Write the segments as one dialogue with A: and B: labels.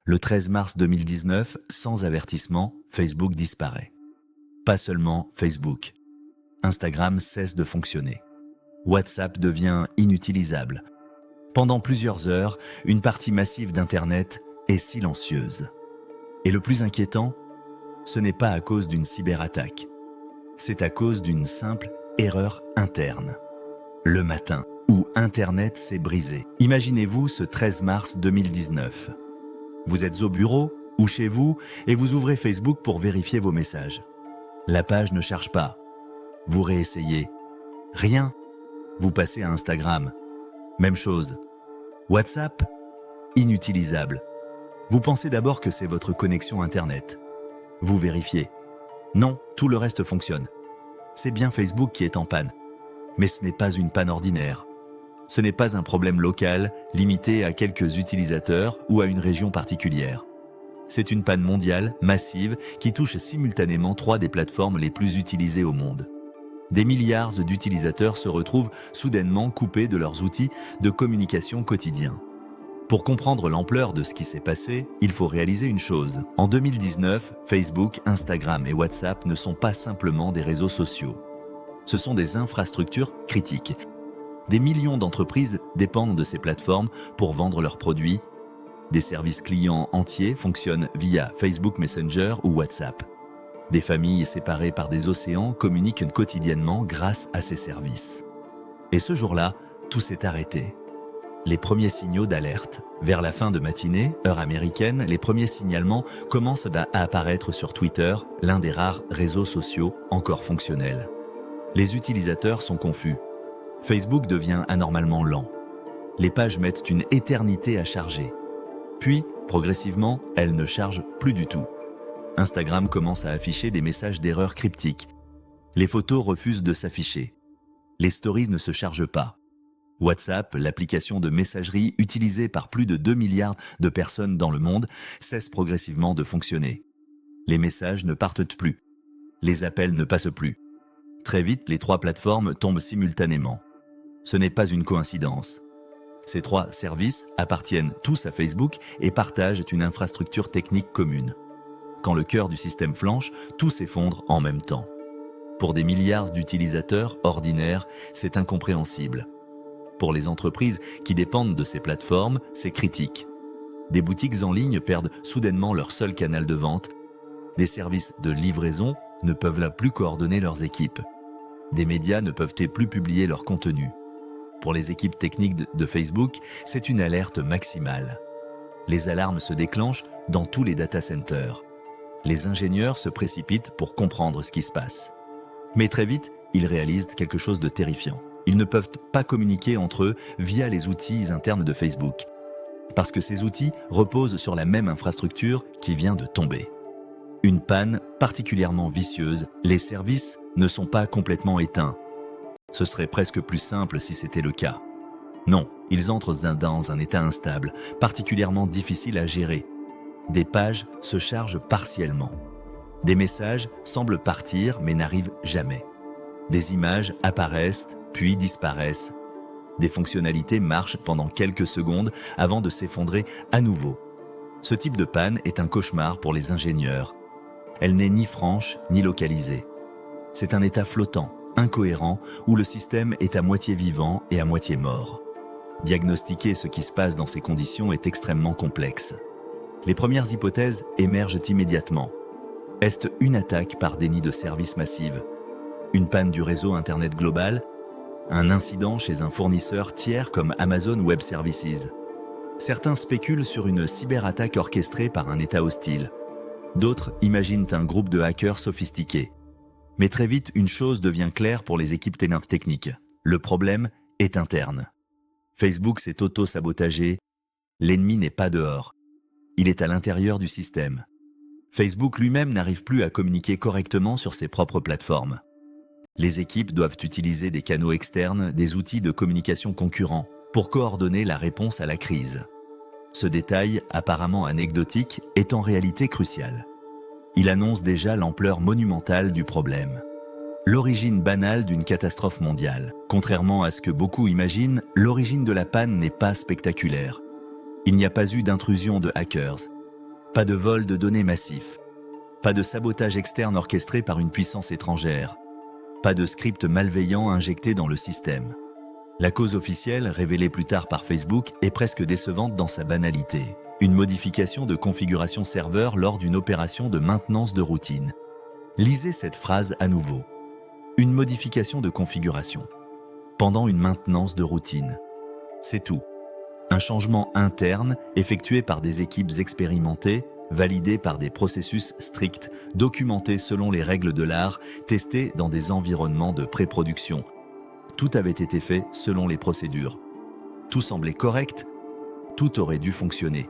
A: Le 13 mars 2019, sans avertissement, Facebook disparaît. Pas seulement Facebook. Instagram cesse de fonctionner. WhatsApp devient inutilisable. Pendant plusieurs heures, une partie massive d'Internet est silencieuse. Et le plus inquiétant, ce n'est pas à cause d'une cyberattaque. C'est à cause d'une simple erreur interne. Le matin, où Internet s'est brisé. Imaginez-vous ce 13 mars 2019. Vous êtes au bureau ou chez vous et vous ouvrez Facebook pour vérifier vos messages. La page ne charge pas. Vous réessayez. Rien. Vous passez à Instagram. Même chose. WhatsApp, inutilisable. Vous pensez d'abord que c'est votre connexion Internet. Vous vérifiez. Non, tout le reste fonctionne. C'est bien Facebook qui est en panne. Mais ce n'est pas une panne ordinaire. Ce n'est pas un problème local, limité à quelques utilisateurs ou à une région particulière. C'est une panne mondiale, massive, qui touche simultanément 3 des plateformes les plus utilisées au monde. Des milliards d'utilisateurs se retrouvent soudainement coupés de leurs outils de communication quotidiens. Pour comprendre l'ampleur de ce qui s'est passé, il faut réaliser une chose. En 2019, Facebook, Instagram et WhatsApp ne sont pas simplement des réseaux sociaux. Ce sont des infrastructures critiques. Des millions d'entreprises dépendent de ces plateformes pour vendre leurs produits. Des services clients entiers fonctionnent via Facebook Messenger ou WhatsApp. Des familles séparées par des océans communiquent quotidiennement grâce à ces services. Et ce jour-là, tout s'est arrêté. Les premiers signaux d'alerte. Vers la fin de matinée, heure américaine, les premiers signalements commencent à apparaître sur Twitter, l'un des rares réseaux sociaux encore fonctionnels. Les utilisateurs sont confus. Facebook devient anormalement lent. Les pages mettent une éternité à charger. Puis, progressivement, elles ne chargent plus du tout. Instagram commence à afficher des messages d'erreur cryptiques. Les photos refusent de s'afficher. Les stories ne se chargent pas. WhatsApp, l'application de messagerie utilisée par plus de 2 milliards de personnes dans le monde, cesse progressivement de fonctionner. Les messages ne partent plus. Les appels ne passent plus. Très vite, les 3 plateformes tombent simultanément. Ce n'est pas une coïncidence. Ces 3 services appartiennent tous à Facebook et partagent une infrastructure technique commune. Quand le cœur du système flanche, tout s'effondre en même temps. Pour des milliards d'utilisateurs ordinaires, c'est incompréhensible. Pour les entreprises qui dépendent de ces plateformes, c'est critique. Des boutiques en ligne perdent soudainement leur seul canal de vente. Des services de livraison ne peuvent là plus coordonner leurs équipes. Des médias ne peuvent plus publier leur contenu. Pour les équipes techniques de Facebook, c'est une alerte maximale. Les alarmes se déclenchent dans tous les data centers. Les ingénieurs se précipitent pour comprendre ce qui se passe. Mais très vite, ils réalisent quelque chose de terrifiant. Ils ne peuvent pas communiquer entre eux via les outils internes de Facebook. Parce que ces outils reposent sur la même infrastructure qui vient de tomber. Une panne particulièrement vicieuse, les services ne sont pas complètement éteints. Ce serait presque plus simple si c'était le cas. Non, ils entrent dans un état instable, particulièrement difficile à gérer. Des pages se chargent partiellement. Des messages semblent partir mais n'arrivent jamais. Des images apparaissent puis disparaissent. Des fonctionnalités marchent pendant quelques secondes avant de s'effondrer à nouveau. Ce type de panne est un cauchemar pour les ingénieurs. Elle n'est ni franche ni localisée. C'est un état flottant, incohérent, où le système est à moitié vivant et à moitié mort. Diagnostiquer ce qui se passe dans ces conditions est extrêmement complexe. Les premières hypothèses émergent immédiatement. Est-ce une attaque par déni de service massive? Une panne du réseau Internet global? Un incident chez un fournisseur tiers comme Amazon Web Services? Certains spéculent sur une cyberattaque orchestrée par un État hostile. D'autres imaginent un groupe de hackers sophistiqués. Mais très vite, une chose devient claire pour les équipes techniques. Le problème est interne. Facebook s'est auto-sabotagé. L'ennemi n'est pas dehors. Il est à l'intérieur du système. Facebook lui-même n'arrive plus à communiquer correctement sur ses propres plateformes. Les équipes doivent utiliser des canaux externes, des outils de communication concurrents, pour coordonner la réponse à la crise. Ce détail, apparemment anecdotique, est en réalité crucial. Il annonce déjà l'ampleur monumentale du problème. L'origine banale d'une catastrophe mondiale. Contrairement à ce que beaucoup imaginent, l'origine de la panne n'est pas spectaculaire. Il n'y a pas eu d'intrusion de hackers. Pas de vol de données massif. Pas de sabotage externe orchestré par une puissance étrangère. Pas de script malveillant injecté dans le système. La cause officielle, révélée plus tard par Facebook, est presque décevante dans sa banalité. Une modification de configuration serveur lors d'une opération de maintenance de routine. Lisez cette phrase à nouveau. Une modification de configuration. Pendant une maintenance de routine. C'est tout. Un changement interne effectué par des équipes expérimentées, validé par des processus stricts, documentés selon les règles de l'art, testés dans des environnements de pré-production. Tout avait été fait selon les procédures. Tout semblait correct, tout aurait dû fonctionner.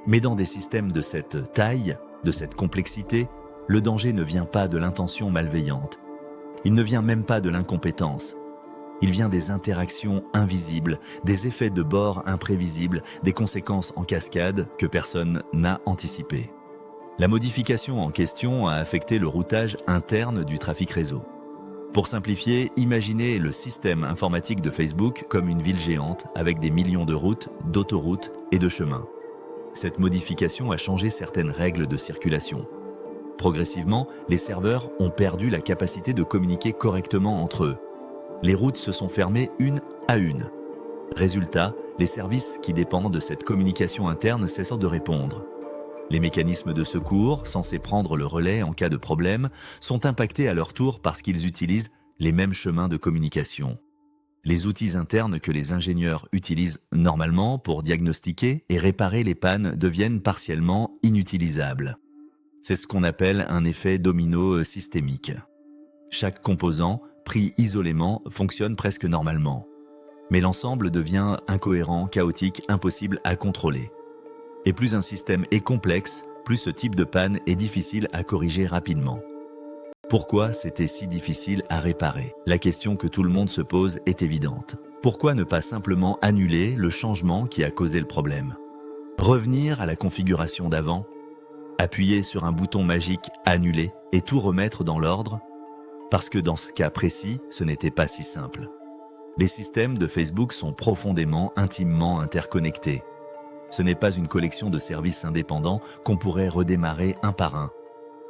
A: Mais dans des systèmes de cette taille, de cette complexité, le danger ne vient pas de l'intention malveillante. Il ne vient même pas de l'incompétence. Il vient des interactions invisibles, des effets de bord imprévisibles, des conséquences en cascade que personne n'a anticipées. La modification en question a affecté le routage interne du trafic réseau. Pour simplifier, imaginez le système informatique de Facebook comme une ville géante avec des millions de routes, d'autoroutes et de chemins. Cette modification a changé certaines règles de circulation. Progressivement, les serveurs ont perdu la capacité de communiquer correctement entre eux. Les routes se sont fermées une à une. Résultat, les services qui dépendent de cette communication interne cessent de répondre. Les mécanismes de secours, censés prendre le relais en cas de problème, sont impactés à leur tour parce qu'ils utilisent les mêmes chemins de communication. Les outils internes que les ingénieurs utilisent normalement pour diagnostiquer et réparer les pannes deviennent partiellement inutilisables. C'est ce qu'on appelle un effet domino systémique. Chaque composant, pris isolément, fonctionne presque normalement. Mais l'ensemble devient incohérent, chaotique, impossible à contrôler. Et plus un système est complexe, plus ce type de panne est difficile à corriger rapidement. Pourquoi c'était si difficile à réparer? La question que tout le monde se pose est évidente. Pourquoi ne pas simplement annuler le changement qui a causé le problème? Revenir à la configuration d'avant? Appuyer sur un bouton magique « Annuler » et tout remettre dans l'ordre? Parce que dans ce cas précis, ce n'était pas si simple. Les systèmes de Facebook sont profondément, intimement interconnectés. Ce n'est pas une collection de services indépendants qu'on pourrait redémarrer un par un.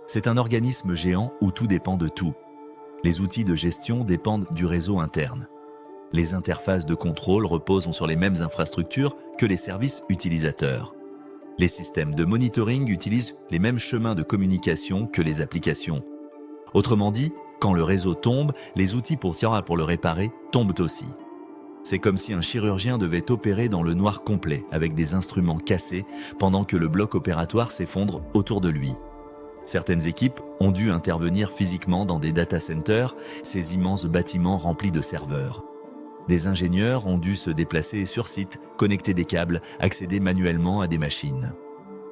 A: C'est un organisme géant où tout dépend de tout. Les outils de gestion dépendent du réseau interne. Les interfaces de contrôle reposent sur les mêmes infrastructures que les services utilisateurs. Les systèmes de monitoring utilisent les mêmes chemins de communication que les applications. Autrement dit, quand le réseau tombe, les outils pour le réparer tombent aussi. C'est comme si un chirurgien devait opérer dans le noir complet avec des instruments cassés pendant que le bloc opératoire s'effondre autour de lui. Certaines équipes ont dû intervenir physiquement dans des data centers, ces immenses bâtiments remplis de serveurs. Des ingénieurs ont dû se déplacer sur site, connecter des câbles, accéder manuellement à des machines.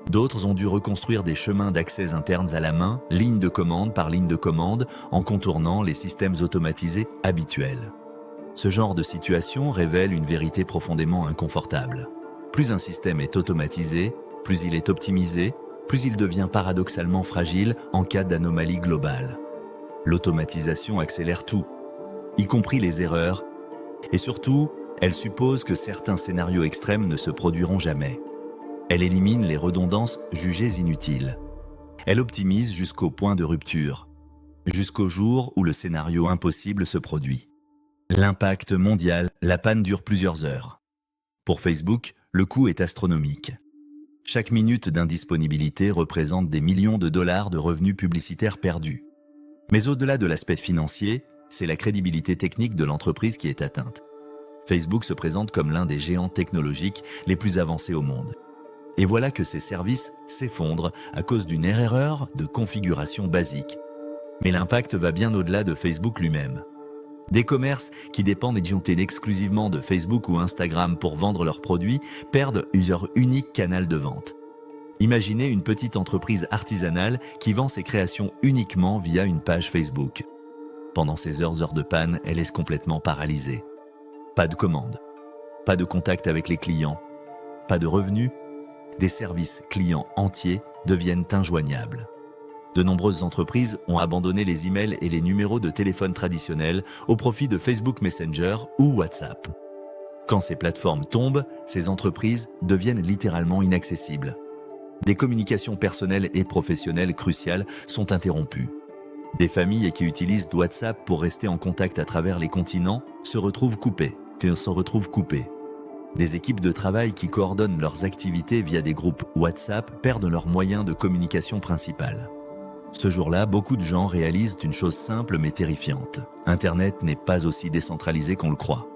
A: D'autres ont dû reconstruire des chemins d'accès internes à la main, ligne de commande par ligne de commande, en contournant les systèmes automatisés habituels. Ce genre de situation révèle une vérité profondément inconfortable. Plus un système est automatisé, plus il est optimisé, plus il devient paradoxalement fragile en cas d'anomalie globale. L'automatisation accélère tout, y compris les erreurs, et surtout, elle suppose que certains scénarios extrêmes ne se produiront jamais. Elle élimine les redondances jugées inutiles. Elle optimise jusqu'au point de rupture, jusqu'au jour où le scénario impossible se produit. L'impact mondial, la panne dure plusieurs heures. Pour Facebook, le coût est astronomique. Chaque minute d'indisponibilité représente des millions de dollars de revenus publicitaires perdus. Mais au-delà de l'aspect financier, c'est la crédibilité technique de l'entreprise qui est atteinte. Facebook se présente comme l'un des géants technologiques les plus avancés au monde. Et voilà que ces services s'effondrent à cause d'une erreur de configuration basique. Mais l'impact va bien au-delà de Facebook lui-même. Des commerces qui dépendent exclusivement de Facebook ou Instagram pour vendre leurs produits perdent leur unique canal de vente. Imaginez une petite entreprise artisanale qui vend ses créations uniquement via une page Facebook. Pendant ces heures de panne, elle est complètement paralysée. Pas de commandes, pas de contact avec les clients, pas de revenus. Des services clients entiers deviennent injoignables. De nombreuses entreprises ont abandonné les emails et les numéros de téléphone traditionnels au profit de Facebook Messenger ou WhatsApp. Quand ces plateformes tombent, ces entreprises deviennent littéralement inaccessibles. Des communications personnelles et professionnelles cruciales sont interrompues. Des familles qui utilisent WhatsApp pour rester en contact à travers les continents se retrouvent coupées. Des équipes de travail qui coordonnent leurs activités via des groupes WhatsApp perdent leurs moyens de communication principal. Ce jour-là, beaucoup de gens réalisent une chose simple mais terrifiante. Internet n'est pas aussi décentralisé qu'on le croit.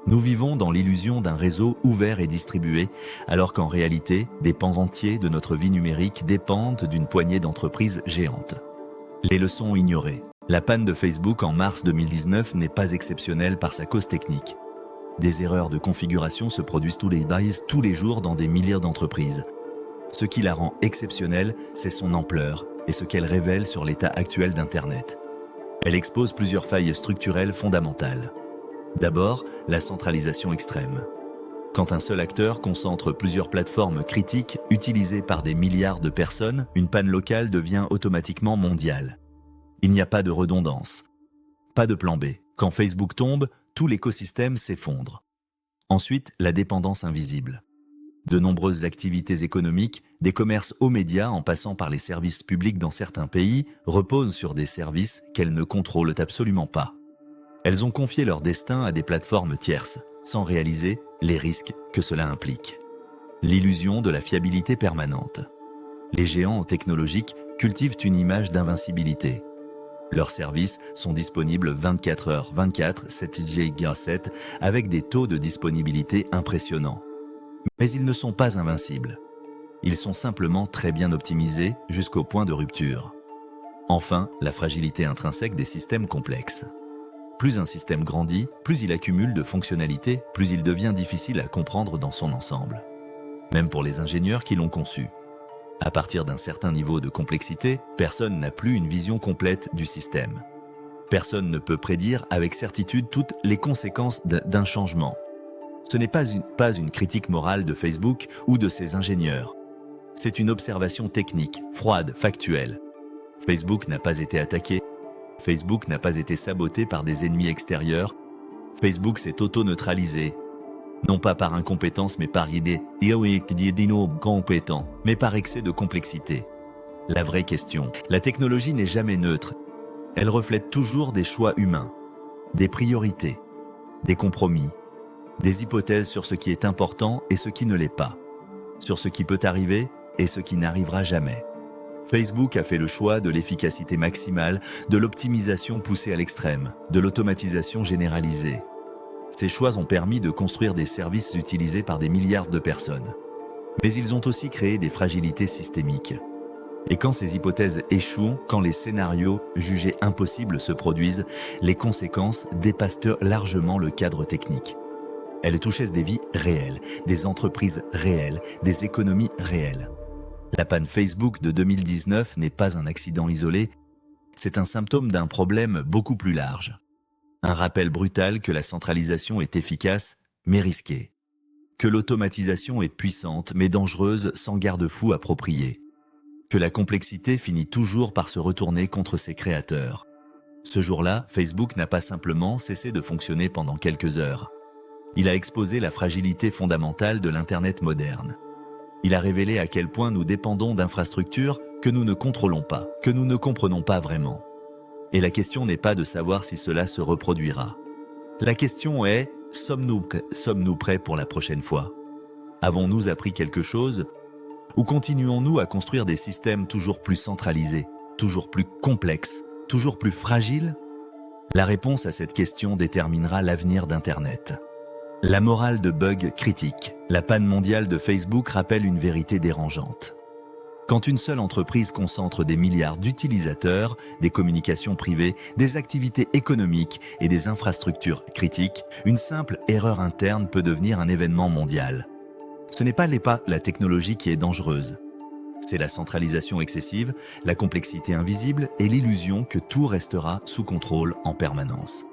A: Nous vivons dans l'illusion d'un réseau ouvert et distribué, alors qu'en réalité, des pans entiers de notre vie numérique dépendent d'une poignée d'entreprises géantes. Les leçons ignorées. La panne de Facebook en mars 2019 n'est pas exceptionnelle par sa cause technique. Des erreurs de configuration se produisent tous les jours dans des milliers d'entreprises. Ce qui la rend exceptionnelle, c'est son ampleur et ce qu'elle révèle sur l'état actuel d'Internet. Elle expose plusieurs failles structurelles fondamentales. D'abord, la centralisation extrême. Quand un seul acteur concentre plusieurs plateformes critiques utilisées par des milliards de personnes, une panne locale devient automatiquement mondiale. Il n'y a pas de redondance, pas de plan B. Quand Facebook tombe, tout l'écosystème s'effondre. Ensuite, la dépendance invisible. De nombreuses activités économiques, des commerces aux médias en passant par les services publics dans certains pays, reposent sur des services qu'elles ne contrôlent absolument pas. Elles ont confié leur destin à des plateformes tierces, sans réaliser les risques que cela implique. L'illusion de la fiabilité permanente. Les géants technologiques cultivent une image d'invincibilité. Leurs services sont disponibles 24h/24, 7/7, avec des taux de disponibilité impressionnants. Mais ils ne sont pas invincibles. Ils sont simplement très bien optimisés jusqu'au point de rupture. Enfin, la fragilité intrinsèque des systèmes complexes. Plus un système grandit, plus il accumule de fonctionnalités, plus il devient difficile à comprendre dans son ensemble. Même pour les ingénieurs qui l'ont conçu. À partir d'un certain niveau de complexité, personne n'a plus une vision complète du système. Personne ne peut prédire avec certitude toutes les conséquences d'un changement. Ce n'est pas une critique morale de Facebook ou de ses ingénieurs. C'est une observation technique, froide, factuelle. Facebook n'a pas été attaqué. Facebook n'a pas été saboté par des ennemis extérieurs. Facebook s'est auto-neutralisé. Non pas par incompétence, mais par compétents, mais par excès de complexité. La vraie question, la technologie n'est jamais neutre. Elle reflète toujours des choix humains, des priorités, des compromis, des hypothèses sur ce qui est important et ce qui ne l'est pas, sur ce qui peut arriver et ce qui n'arrivera jamais. Facebook a fait le choix de l'efficacité maximale, de l'optimisation poussée à l'extrême, de l'automatisation généralisée. Ces choix ont permis de construire des services utilisés par des milliards de personnes. Mais ils ont aussi créé des fragilités systémiques. Et quand ces hypothèses échouent, quand les scénarios jugés impossibles se produisent, les conséquences dépassent largement le cadre technique. Elles touchaient des vies réelles, des entreprises réelles, des économies réelles. La panne Facebook de 2019 n'est pas un accident isolé, c'est un symptôme d'un problème beaucoup plus large. Un rappel brutal que la centralisation est efficace, mais risquée. Que l'automatisation est puissante, mais dangereuse sans garde-fou approprié. Que la complexité finit toujours par se retourner contre ses créateurs. Ce jour-là, Facebook n'a pas simplement cessé de fonctionner pendant quelques heures. Il a exposé la fragilité fondamentale de l'Internet moderne. Il a révélé à quel point nous dépendons d'infrastructures que nous ne contrôlons pas, que nous ne comprenons pas vraiment. Et la question n'est pas de savoir si cela se reproduira. La question est, sommes-nous prêts pour la prochaine fois? Avons-nous appris quelque chose? Ou continuons-nous à construire des systèmes toujours plus centralisés, toujours plus complexes, toujours plus fragiles? La réponse à cette question déterminera l'avenir d'Internet. La morale de bug critique. La panne mondiale de Facebook rappelle une vérité dérangeante. Quand une seule entreprise concentre des milliards d'utilisateurs, des communications privées, des activités économiques et des infrastructures critiques, une simple erreur interne peut devenir un événement mondial. Ce n'est pas la technologie qui est dangereuse. C'est la centralisation excessive, la complexité invisible et l'illusion que tout restera sous contrôle en permanence.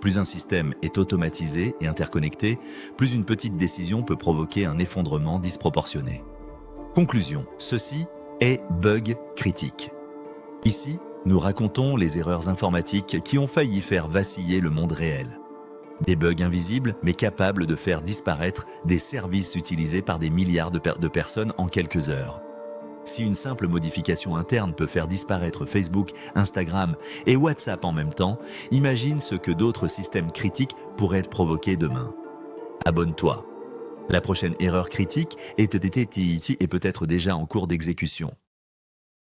A: Plus un système est automatisé et interconnecté, plus une petite décision peut provoquer un effondrement disproportionné. Conclusion, ceci est Bug Critique. Ici, nous racontons les erreurs informatiques qui ont failli faire vaciller le monde réel. Des bugs invisibles, mais capables de faire disparaître des services utilisés par des milliards de personnes en quelques heures. Si une simple modification interne peut faire disparaître Facebook, Instagram et WhatsApp en même temps, imagine ce que d'autres systèmes critiques pourraient provoquer demain. Abonne-toi. La prochaine erreur critique est peut-être déjà en cours d'exécution.